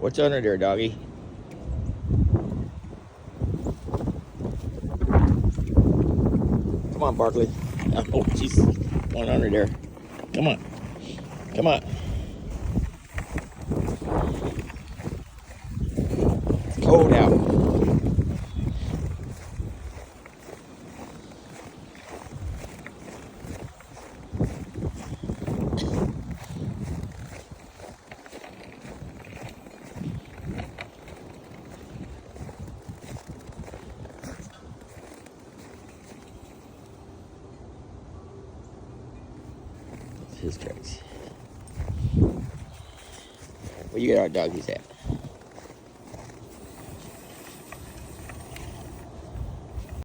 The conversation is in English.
What's under there, doggy? Come on, Barkley. Oh, jeez. One under there. Come on. Come on. It's cold out. His tracks. Where you get our doggies at?